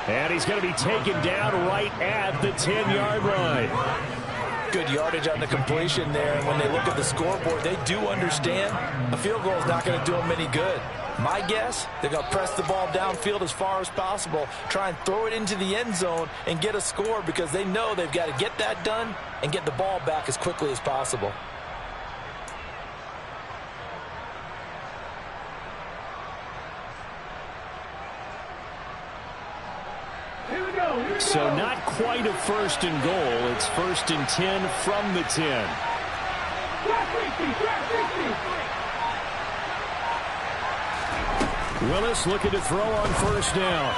And he's going to be taken down right at the 10-yard line. Good yardage on the completion there. And when they look at the scoreboard, they do understand a field goal is not going to do them any good. My guess, they're going to press the ball downfield as far as possible, try and throw it into the end zone and get a score because they know they've got to get that done and get the ball back as quickly as possible. So not quite a 1st and goal. It's 1st and 10 from the 10. Willis looking to throw on first down.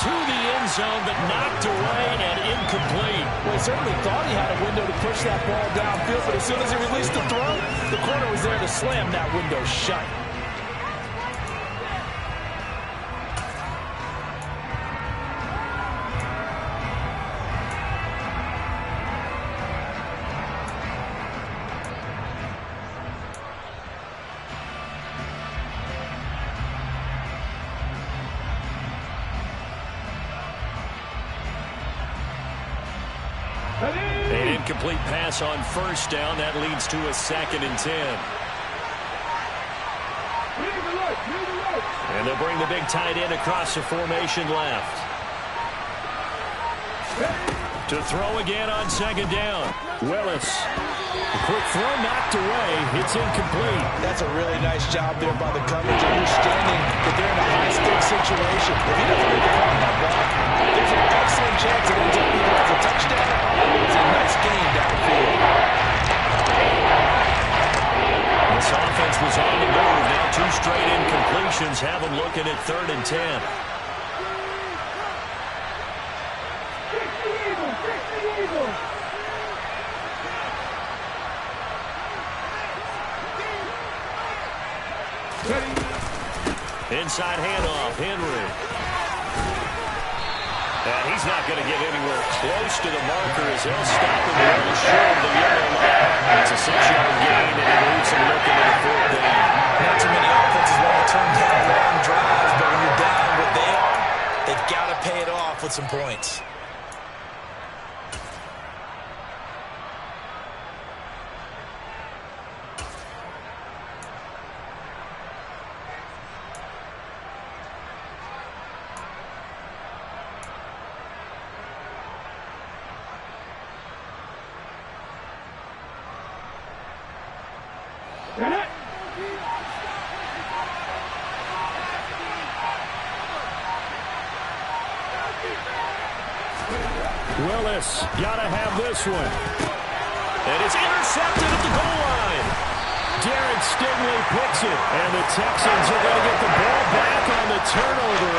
To the end zone, but knocked away and incomplete. Well, he certainly thought he had a window to push that ball downfield, but as soon as he released the throw, the corner was there to slam that window shut. incomplete pass on first down. That leads to a 2nd and 10. And they'll bring the big tight end across the formation left. To throw again on 2nd down. Willis. A quick throw knocked away. It's incomplete. That's a really nice job there by the coverage, understanding that they're in a high-stakes situation. If he doesn't make a call on that ball, there's an excellent chance it ends up either as a touchdown or as a nice gain downfield. This offense was on the move. Now 2 straight incompletions have them looking at 3rd and 10. Inside handoff, Henry. And he's not going to get anywhere close to the marker as they'll stop him well short of the yellow line. It's a 6-yard gain, and it leaves him looking at a 4th down. Not too many offenses want to turn down long drives, but when you're down what they are, they've got to pay it off with some points. Willis, gotta have this one. And it's intercepted at the goal line. Darren Stingley picks it, and the Texans are going to get the ball back on the turnover.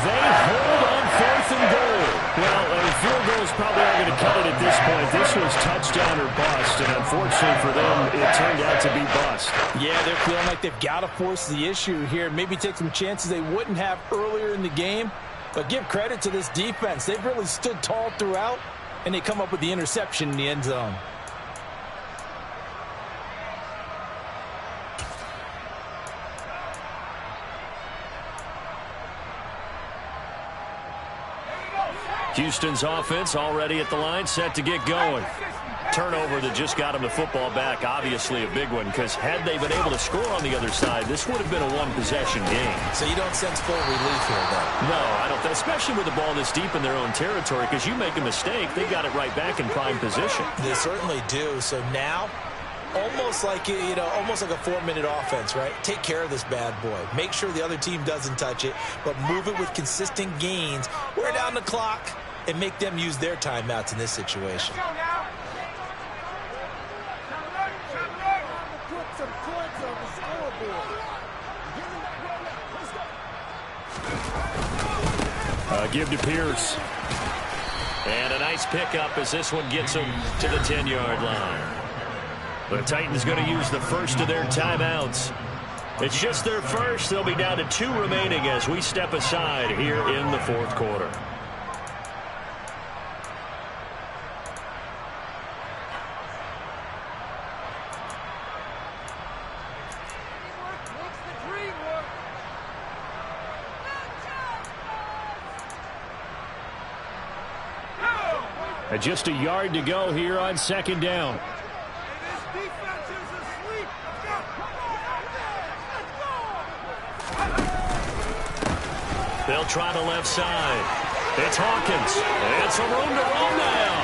They hold on 4th and goal. Well, field goal is probably not going to cut it at this point. This was touchdown or bust, and unfortunately for them, it turned out to be bust. Yeah, they're feeling like they've got to force the issue here, maybe take some chances they wouldn't have earlier in the game. But give credit to this defense. They've really stood tall throughout, and they come up with the interception in the end zone. Houston's offense already at the line, set to get going. Turnover that just got him the football back, obviously a big one, because had they been able to score on the other side, this would have been a one-possession game. So you don't sense full relief here, though? No, I don't, especially with the ball this deep in their own territory, because you make a mistake, they got it right back in prime position. They certainly do. So now, almost like, almost like a 4-minute offense, right? Take care of this bad boy. Make sure the other team doesn't touch it, but move it with consistent gains. Wear down the clock and make them use their timeouts in this situation. Give to Pierce. And a nice pickup as this one gets him to the 10-yard line. The Titans going to use the first of their timeouts. It's just their first. They'll be down to 2 remaining as we step aside here in the 4th quarter. Just a yard to go here on 2nd down. They'll try the left side. It's Hawkins. And some room to roll now.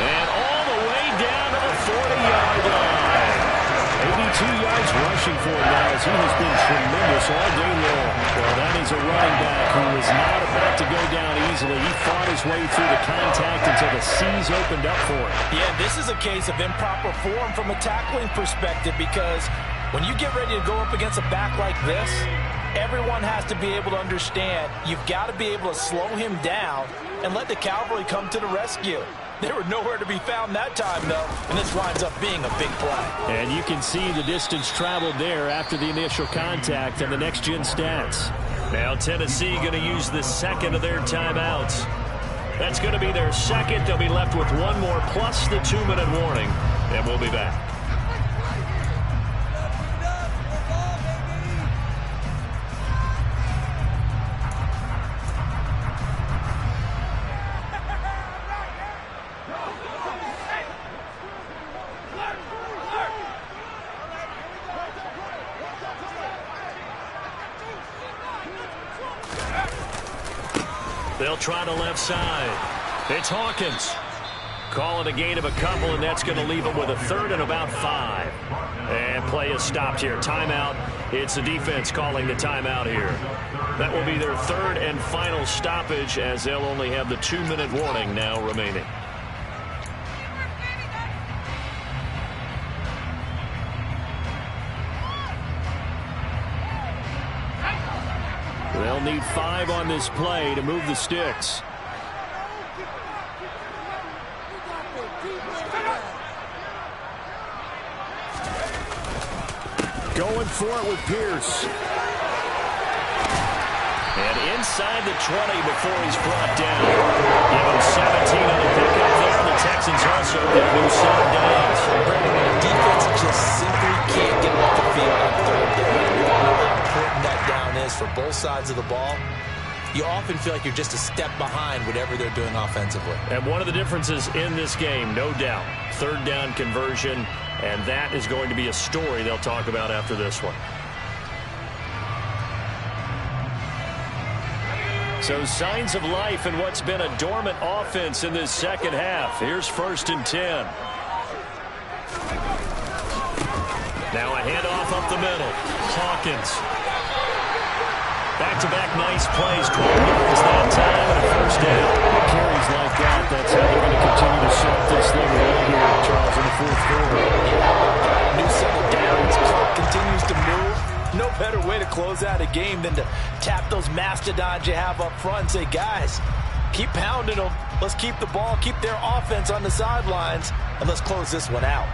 And all the way down to the 40-yard line. 82 yards rushing for him now as he has been tremendous all day long. Well, that is a running back who is not about to go down easily. He fought his way through the contact until the seas opened up for him. Yeah, this is a case of improper form from a tackling perspective, because when you get ready to go up against a back like this, everyone has to be able to understand you've got to be able to slow him down and let the cavalry come to the rescue. They were nowhere to be found that time, though, and this winds up being a big play. And you can see the distance traveled there after the initial contact and the next-gen stats. Now Tennessee going to use the second of their timeouts. That's going to be their second. They'll be left with one more plus the 2-minute warning, and we'll be back. They'll try the left side. It's Hawkins. Call it a gain of a couple, and that's going to leave them with a third and about 5. And play is stopped here. Timeout. It's the defense calling the timeout here. That will be their third and final stoppage, as they'll only have the 2-minute warning now remaining. They'll need 5 on this play to move the sticks. Going for it with Pierce. And inside the 20 before he's brought down. Give him 17 on the pickup there. The Texans also get a new set of downs. Defense just simply can't get off the field on third down. We all know how important that down is for both sides of the ball. You often feel like you're just a step behind whatever they're doing offensively. And one of the differences in this game, no doubt, third down conversion, and that is going to be a story they'll talk about after this one. So signs of life in what's been a dormant offense in this second half. Here's 1st and 10. Now a handoff up the middle. Hawkins. Back-to-back nice plays. 12 yards that time and a first down. Carries like that. That's how they're going to continue to sort this thing away here, Charles, in the fourth quarter. New set of downs. Clock continues to move. No better way to close out a game than to tap those mastodons you have up front and say, guys, keep pounding them. Let's keep the ball, keep their offense on the sidelines, and let's close this one out.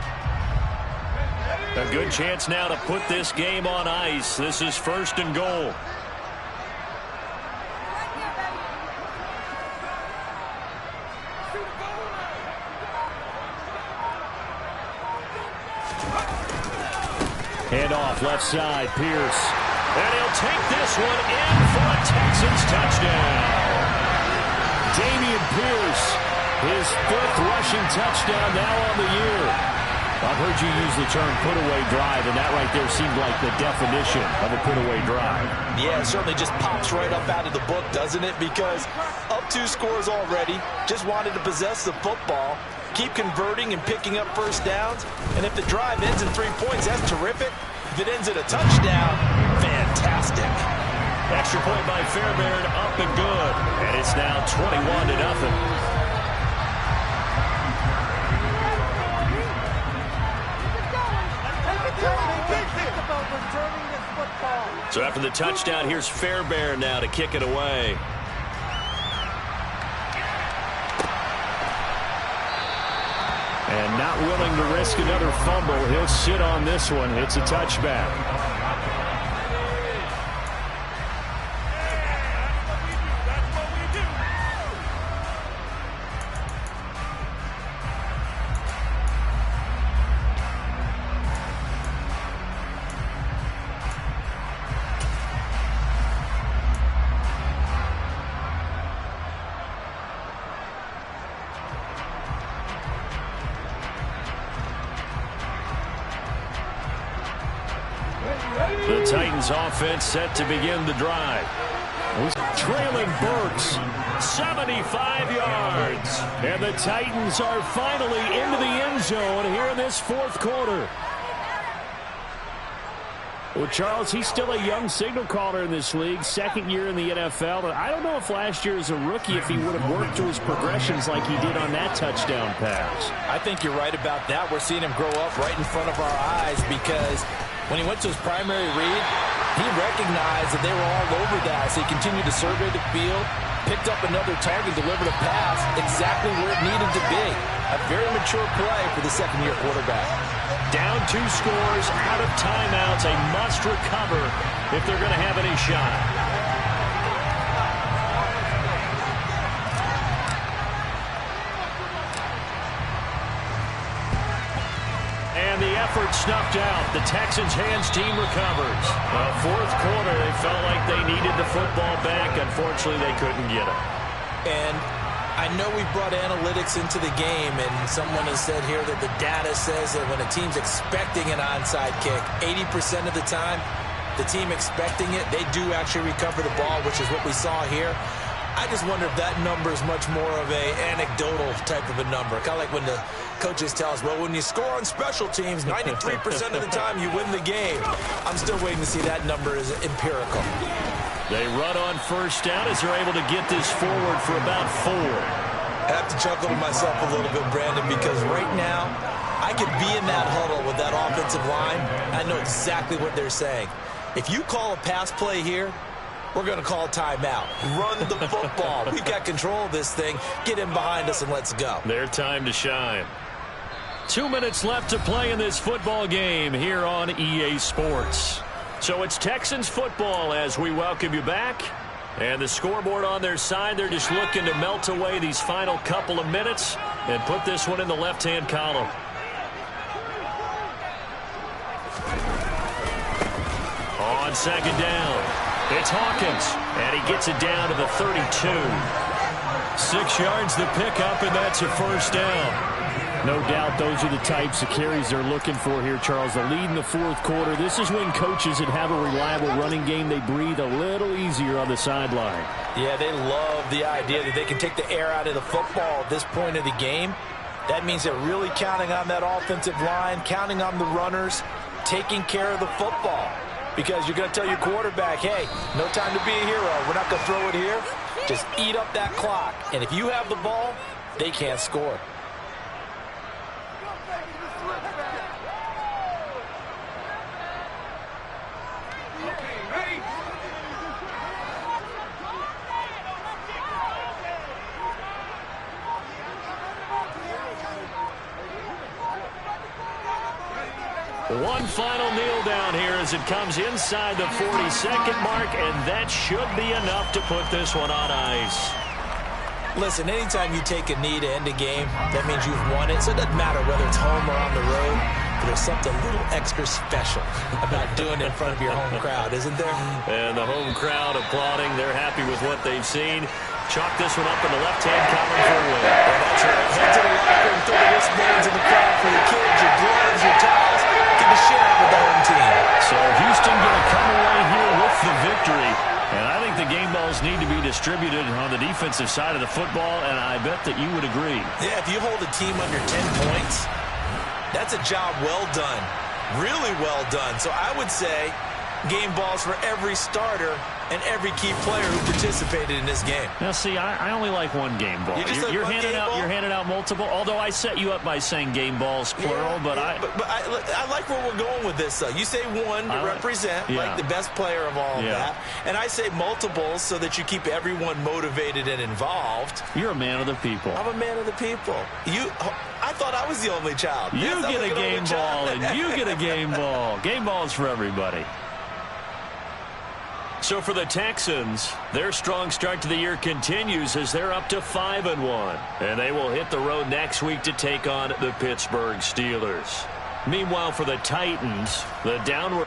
A good chance now to put this game on ice. This is 1st and goal. Handoff left side, Pierce. And he'll take this one in for a Texans touchdown. Dameon Pierce, his 5th rushing touchdown now on the year. I've heard you use the term put-away drive, and that right there seemed like the definition of a put-away drive. Yeah, it certainly just pops right up out of the book, doesn't it? Because up 2 scores already, just wanted to possess the football, keep converting and picking up first downs. And if the drive ends in 3 points, that's terrific. If it ends in a touchdown, fantastic. Extra point by Fairbairn, up and good. And it's now 21-0. So after the touchdown, here's Fairbairn now to kick it away. And not willing to risk another fumble. He'll sit on this one. It's a touchback. The Titans offense set to begin the drive. Trailing Burks, 75 yards. And the Titans are finally into the end zone here in this fourth quarter. Well, Charles, he's still a young signal caller in this league, 2nd year in the NFL. But I don't know if last year as a rookie, if he would have worked through his progressions like he did on that touchdown pass. I think you're right about that. We're seeing him grow up right in front of our eyes because when he went to his primary read, he recognized that they were all over that. So he continued to survey the field, picked up another target, delivered a pass exactly where it needed to be. A very mature play for the 2nd-year quarterback. Down 2 scores, out of timeouts, a must recover if they're going to have any shot. And the effort snuffed out. The Texans' hands team recovers. Fourth quarter, they felt like they needed the football back. Unfortunately, they couldn't get it. And I know we brought analytics into the game, and someone has said here that the data says that when a team's expecting an onside kick, 80% of the time, the team expecting it, they do actually recover the ball, which is what we saw here. I just wonder if that number is much more of a anecdotal type of a number. Kind of like when the coaches tell us, well, when you score on special teams, 93% of the time you win the game. I'm still waiting to see that number is empirical. They run on first down as they're able to get this forward for about 4. I have to chuckle to myself a little bit, Brandon, because right now I could be in that huddle with that offensive line. I know exactly what they're saying. If you call a pass play here, we're going to call timeout. Run the football. We've got control of this thing. Get in behind us and let's go. Their time to shine. 2 minutes left to play in this football game here on EA Sports. So it's Texans football as we welcome you back. And the scoreboard on their side, they're just looking to melt away these final couple of minutes and put this one in the left-hand column. On second down, it's Hawkins, and he gets it down to the 32. 6 yards the pickup, and that's a first down. No doubt those are the types of carries they're looking for here, Charles. The lead in the fourth quarter. This is when coaches that have a reliable running game, they breathe a little easier on the sideline. Yeah, they love the idea that they can take the air out of the football at this point of the game. That means they're really counting on that offensive line, counting on the runners, taking care of the football. Because you're going to tell your quarterback, hey, no time to be a hero. We're not going to throw it here. Just eat up that clock. And if you have the ball, they can't score. One final kneel down here as it comes inside the 42nd mark, and that should be enough to put this one on ice. Listen, anytime you take a knee to end a game, that means you've won it. So it doesn't matter whether it's home or on the road, but there's something a little extra special about doing it in front of your home crowd, isn't there? And the home crowd applauding. They're happy with what they've seen. Chalk this one up in the left-hand column for a win. Yeah, that's right. Head to the locker and throw the wristbands in the crowd for your kids, your gloves, your towels. Get to share it with the home team. So Houston going to come away here with the victory. And I think the game balls need to be distributed on the defensive side of the football, and I bet that you would agree. Yeah, if you hold a team under 10 points, that's a job well done. Really well done. So I would say game balls for every starter and every key player who participated in this game. Now, see, I only like one game ball. You're handing out multiple. Although I set you up by saying game balls plural, but I like where we're going with this. Though you say one to represent, like the best player of all of that, and I say multiples so that you keep everyone motivated and involved. You're a man of the people. I'm a man of the people. I thought I was the only child. You get a game ball, and you get a game ball. Game balls for everybody. So for the Texans, their strong start to the year continues as they're up to 5-1. And they will hit the road next week to take on the Pittsburgh Steelers. Meanwhile, for the Titans, the downward